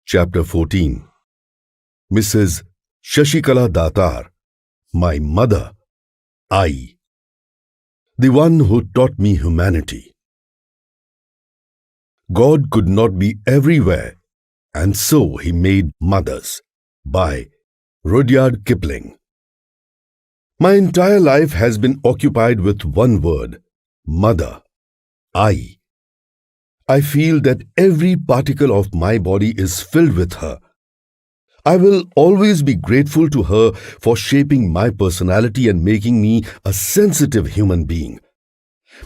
Chapter 14. Mrs. Shashikala Datar, my mother, I, the one who taught me humanity. God could not be everywhere, and so he made mothers. By Rudyard Kipling. My entire life has been occupied with one word, mother, I. I feel that every particle of my body is filled with her. I will always be grateful to her for shaping my personality and making me a sensitive human being.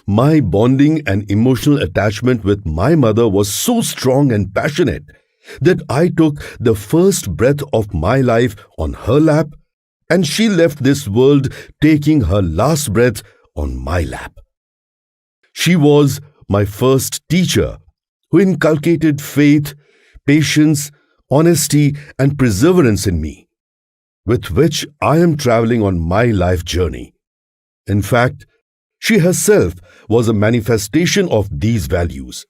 My bonding and emotional attachment with my mother was so strong and passionate that I took the first breath of my life on her lap, and she left this world taking her last breath on my lap. She was my first teacher, who inculcated faith, patience, honesty, and perseverance in me, with which I am traveling on my life journey. In fact, she herself was a manifestation of these values.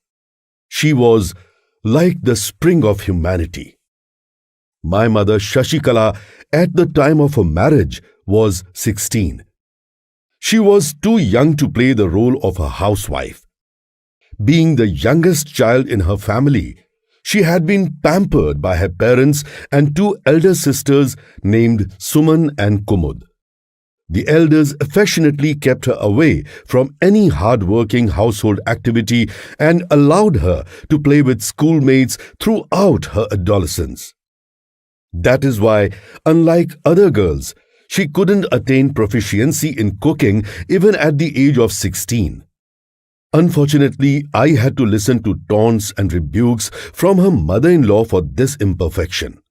She was like the spring of humanity. My mother Shashikala, at the time of her marriage, was 16. She was too young to play the role of a housewife. Being the youngest child in her family, she had been pampered by her parents and two elder sisters named Suman and Kumud. The elders affectionately kept her away from any hard-working household activity and allowed her to play with schoolmates throughout her adolescence. That is why, unlike other girls, she couldn't attain proficiency in cooking even at the age of 16. Unfortunately, I had to listen to taunts and rebukes from her mother-in-law for this imperfection.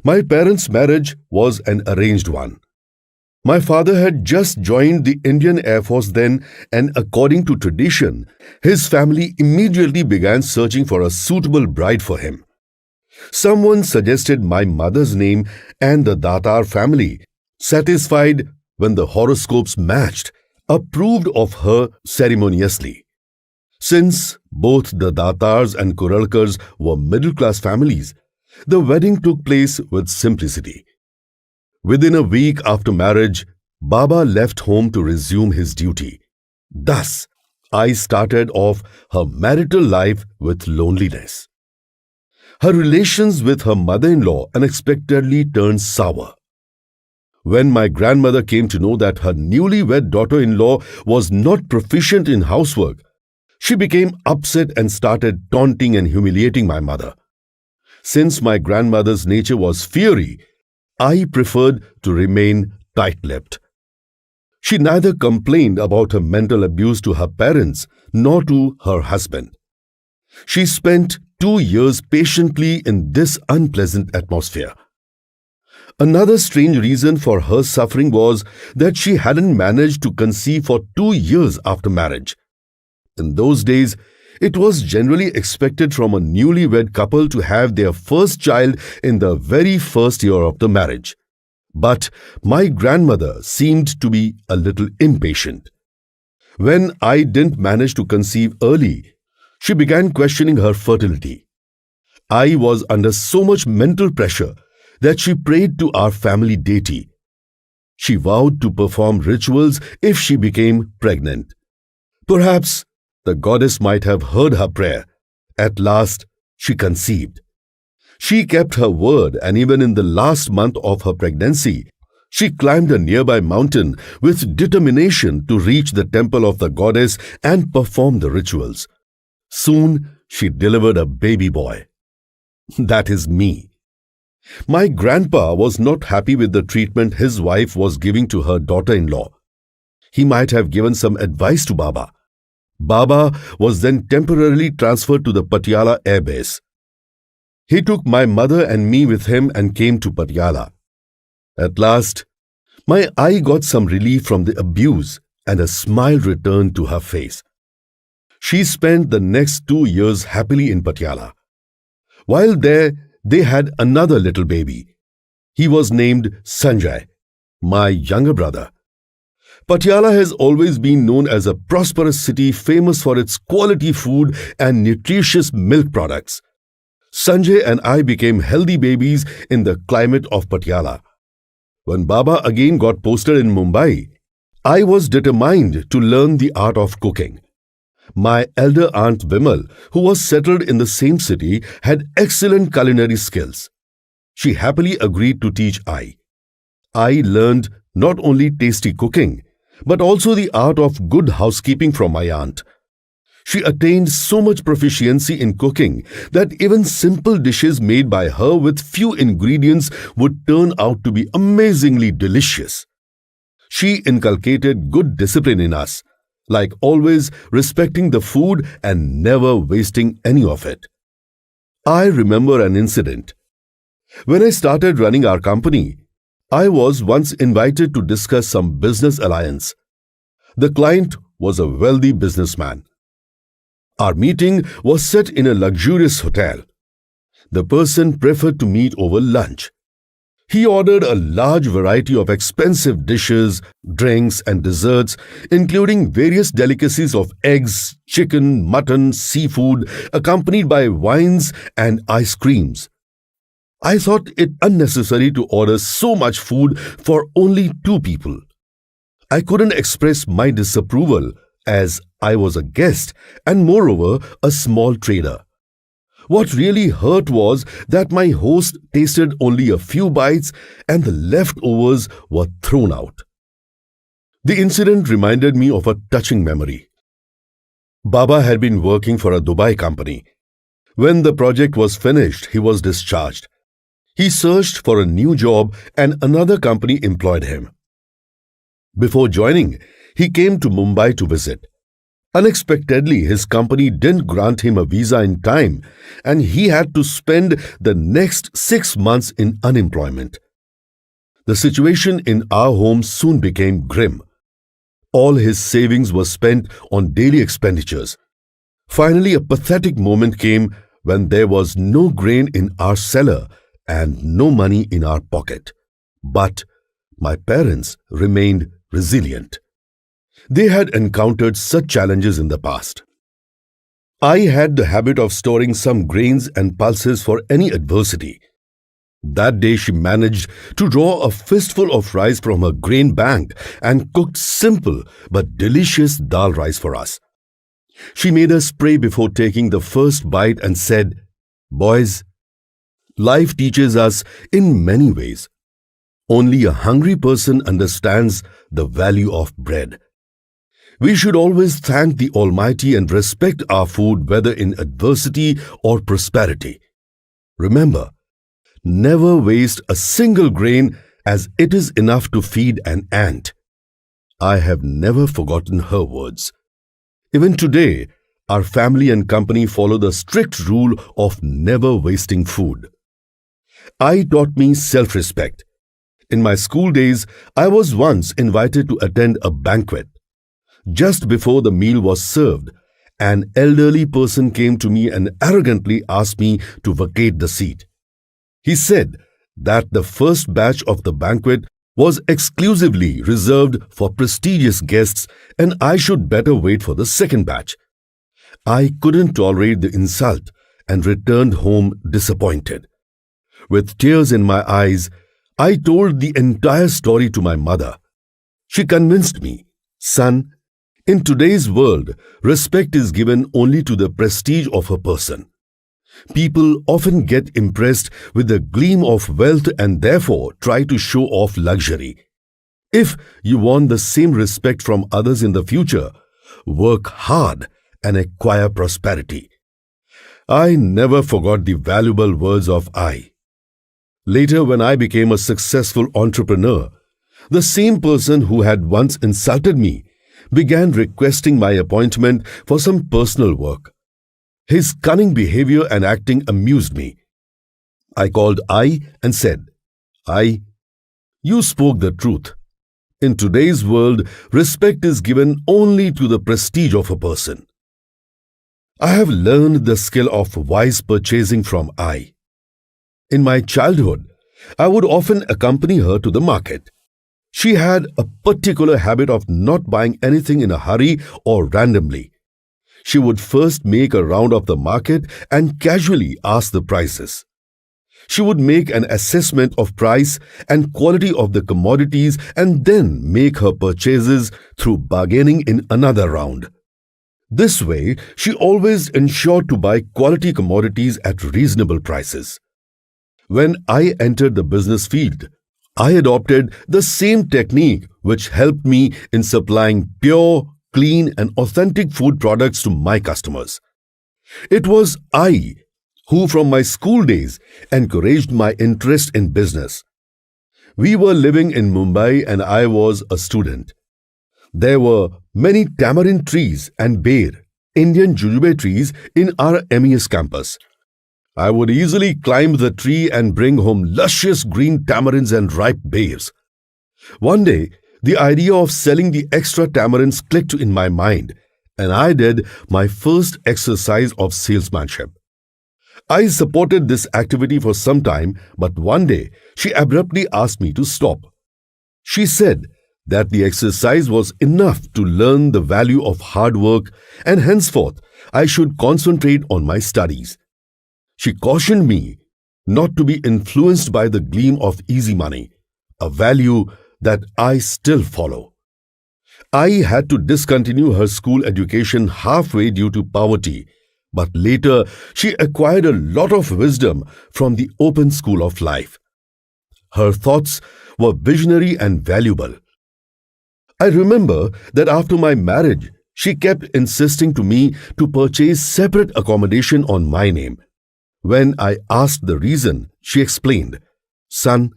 My parents' marriage was an arranged one. My father had just joined the Indian Air Force then, and according to tradition, his family immediately began searching for a suitable bride for him. Someone suggested my mother's name, and the Datar family, satisfied when the horoscopes matched, approved of her ceremoniously. Since both the Datars and Kuralkars were middle-class families, the wedding took place with simplicity. Within a week after marriage, Baba left home to resume his duty. Thus, I started off her marital life with loneliness. Her relations with her mother-in-law unexpectedly turned sour. When my grandmother came to know that her newly-wed daughter-in-law was not proficient in housework, she became upset and started taunting and humiliating my mother. Since my grandmother's nature was fiery, I preferred to remain tight-lipped. She neither complained about her mental abuse to her parents nor to her husband. She spent 2 years patiently in this unpleasant atmosphere. Another strange reason for her suffering was that she hadn't managed to conceive for 2 years after marriage. In those days, it was generally expected from a newlywed couple to have their first child in the very first year of the marriage. But my grandmother seemed to be a little impatient. When I didn't manage to conceive early, she began questioning her fertility. I was under so much mental pressure that she prayed to our family deity. She vowed to perform rituals if she became pregnant. Perhaps the goddess might have heard her prayer. At last, she conceived. She kept her word, and even in the last month of her pregnancy, she climbed a nearby mountain with determination to reach the temple of the goddess and perform the rituals. Soon, she delivered a baby boy. That is me. My grandpa was not happy with the treatment his wife was giving to her daughter-in-law. He might have given some advice to Baba. Baba was then temporarily transferred to the Patiala air base. He took my mother and me with him and came to Patiala. At last, my eye got some relief from the abuse and a smile returned to her face. She spent the next 2 years happily in Patiala. While there, they had another little baby. He was named Sanjay, my younger brother. Patiala has always been known as a prosperous city famous for its quality food and nutritious milk products. Sanjay and I became healthy babies in the climate of Patiala. When Baba again got posted in Mumbai, I was determined to learn the art of cooking. My elder aunt Vimal, who was settled in the same city, had excellent culinary skills. She happily agreed to teach I. I learned not only tasty cooking, but also the art of good housekeeping from my aunt. She attained so much proficiency in cooking that even simple dishes made by her with few ingredients would turn out to be amazingly delicious. She inculcated good discipline in us, like always respecting the food and never wasting any of it. I remember an incident. When I started running our company, I was once invited to discuss some business alliance. The client was a wealthy businessman. Our meeting was set in a luxurious hotel. The person preferred to meet over lunch. He ordered a large variety of expensive dishes, drinks, and desserts, including various delicacies of eggs, chicken, mutton, seafood, accompanied by wines and ice creams. I thought it unnecessary to order so much food for only 2 people. I couldn't express my disapproval as I was a guest and moreover a small trader. What really hurt was that my host tasted only a few bites and the leftovers were thrown out. The incident reminded me of a touching memory. Baba had been working for a Dubai company. When the project was finished, he was discharged. He searched for a new job and another company employed him. Before joining, he came to Mumbai to visit. Unexpectedly, his company didn't grant him a visa in time and he had to spend the next 6 months in unemployment. The situation in our home soon became grim. All his savings were spent on daily expenditures. Finally, a pathetic moment came when there was no grain in our cellar and no money in our pocket. But my parents remained resilient. They had encountered such challenges in the past. I had the habit of storing some grains and pulses for any adversity. That day she managed to draw a fistful of rice from her grain bank and cooked simple but delicious dal rice for us. She made us pray before taking the first bite and said, "Boys, life teaches us in many ways. Only a hungry person understands the value of bread. We should always thank the Almighty and respect our food whether in adversity or prosperity. Remember, never waste a single grain as it is enough to feed an ant." I have never forgotten her words. Even today, our family and company follow the strict rule of never wasting food. I taught me self-respect. In my school days, I was once invited to attend a banquet. Just before the meal was served, an elderly person came to me and arrogantly asked me to vacate the seat. He said that the first batch of the banquet was exclusively reserved for prestigious guests and I should better wait for the second batch. I couldn't tolerate the insult and returned home disappointed. With tears in my eyes, I told the entire story to my mother. She convinced me, "Son, in today's world, respect is given only to the prestige of a person. People often get impressed with the gleam of wealth and therefore try to show off luxury. If you want the same respect from others in the future, work hard and acquire prosperity." I never forgot the valuable words of I. Later, when I became a successful entrepreneur, the same person who had once insulted me began requesting my appointment for some personal work. His cunning behavior and acting amused me. I called I and said, "I, you spoke the truth. In today's world, respect is given only to the prestige of a person." I have learned the skill of wise purchasing from I. In my childhood, I would often accompany her to the market. She had a particular habit of not buying anything in a hurry or randomly. She would first make a round of the market and casually ask the prices. She would make an assessment of price and quality of the commodities and then make her purchases through bargaining in another round. This way, she always ensured to buy quality commodities at reasonable prices. When I entered the business field, I adopted the same technique which helped me in supplying pure, clean, and authentic food products to my customers. It was I who, from my school days, encouraged my interest in business. We were living in Mumbai and I was a student. There were many tamarind trees and ber, Indian jujube trees, in our MES campus. I would easily climb the tree and bring home luscious green tamarinds and ripe bers. One day, the idea of selling the extra tamarinds clicked in my mind, and I did my first exercise of salesmanship. I supported this activity for some time, but one day she abruptly asked me to stop. She said that the exercise was enough to learn the value of hard work and henceforth I should concentrate on my studies. She cautioned me not to be influenced by the gleam of easy money, a value that I still follow. I had to discontinue her school education halfway due to poverty, but later she acquired a lot of wisdom from the open school of life. Her thoughts were visionary and valuable. I remember that after my marriage, she kept insisting to me to purchase separate accommodation on my name. When I asked the reason, she explained, "Son,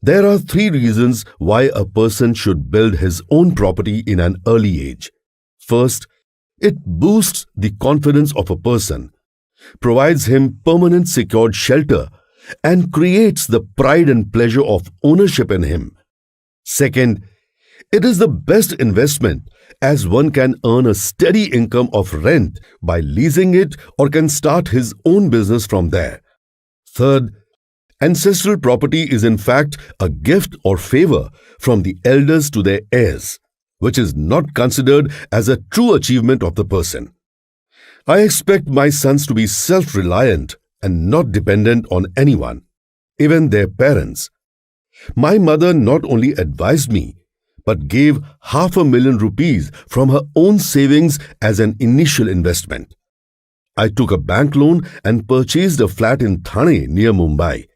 there are 3 reasons why a person should build his own property in an early age. First, it boosts the confidence of a person, provides him permanent secured shelter, and creates the pride and pleasure of ownership in him. Second, it is the best investment as one can earn a steady income of rent by leasing it or can start his own business from there. Third, ancestral property is in fact a gift or favor from the elders to their heirs, which is not considered as a true achievement of the person. I expect my sons to be self-reliant and not dependent on anyone, even their parents. My mother not only advised me, but gave 500,000 rupees from her own savings as an initial investment. I took a bank loan and purchased a flat in Thane near Mumbai.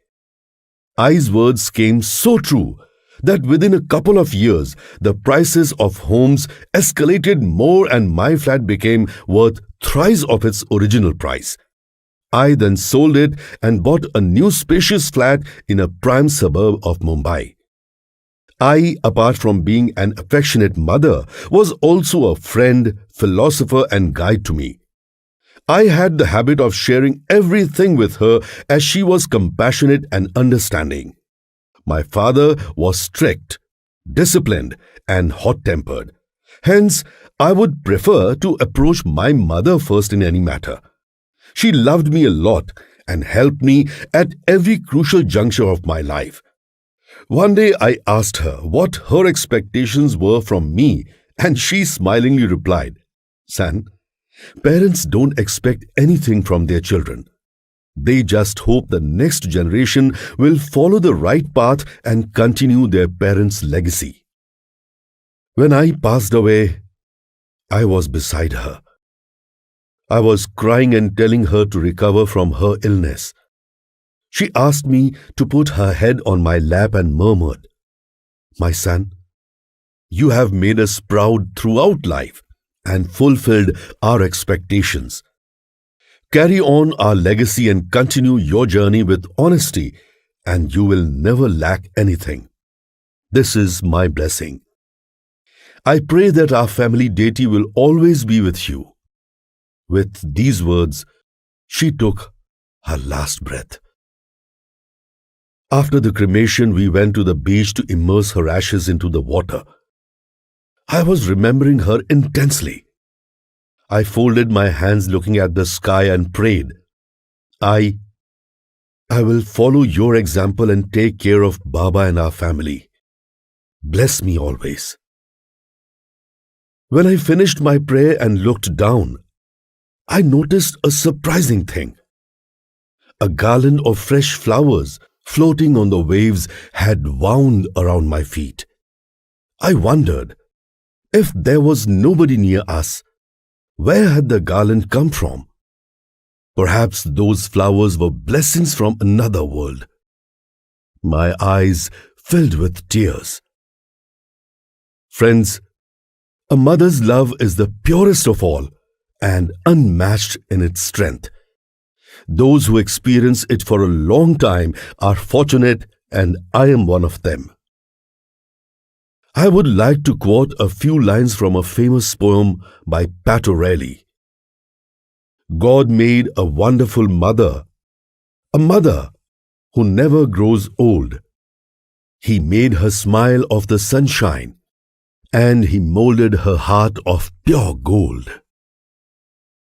I's words came so true that within a couple of years, the prices of homes escalated more and my flat became worth thrice of its original price. I then sold it and bought a new spacious flat in a prime suburb of Mumbai. I, apart from being an affectionate mother, was also a friend, philosopher, and guide to me. I had the habit of sharing everything with her as she was compassionate and understanding. My father was strict, disciplined, and hot-tempered. Hence, I would prefer to approach my mother first in any matter. She loved me a lot and helped me at every crucial juncture of my life. One day I asked her what her expectations were from me, and she smilingly replied, "Son, parents don't expect anything from their children. They just hope the next generation will follow the right path and continue their parents' legacy." When I passed away, I was beside her. I was crying and telling her to recover from her illness. She asked me to put her head on my lap and murmured, "My son, you have made us proud throughout life and fulfilled our expectations. Carry on our legacy and continue your journey with honesty, and you will never lack anything. This is my blessing. I pray that our family deity will always be with you." With these words, she took her last breath. After the cremation, we went to the beach to immerse her ashes into the water. I was remembering her intensely. I folded my hands looking at the sky and prayed, I will follow your example and take care of Baba and our family. Bless me always." When I finished my prayer and looked down, I noticed a surprising thing. A garland of fresh flowers floating on the waves had wound around my feet. I wondered, if there was nobody near us, where had the garland come from? Perhaps those flowers were blessings from another world. My eyes filled with tears. Friends, a mother's love is the purest of all and unmatched in its strength. Those who experience it for a long time are fortunate, and I am one of them. I would like to quote a few lines from a famous poem by Patiala. God made a wonderful mother, a mother who never grows old. He made her smile of the sunshine, and he molded her heart of pure gold.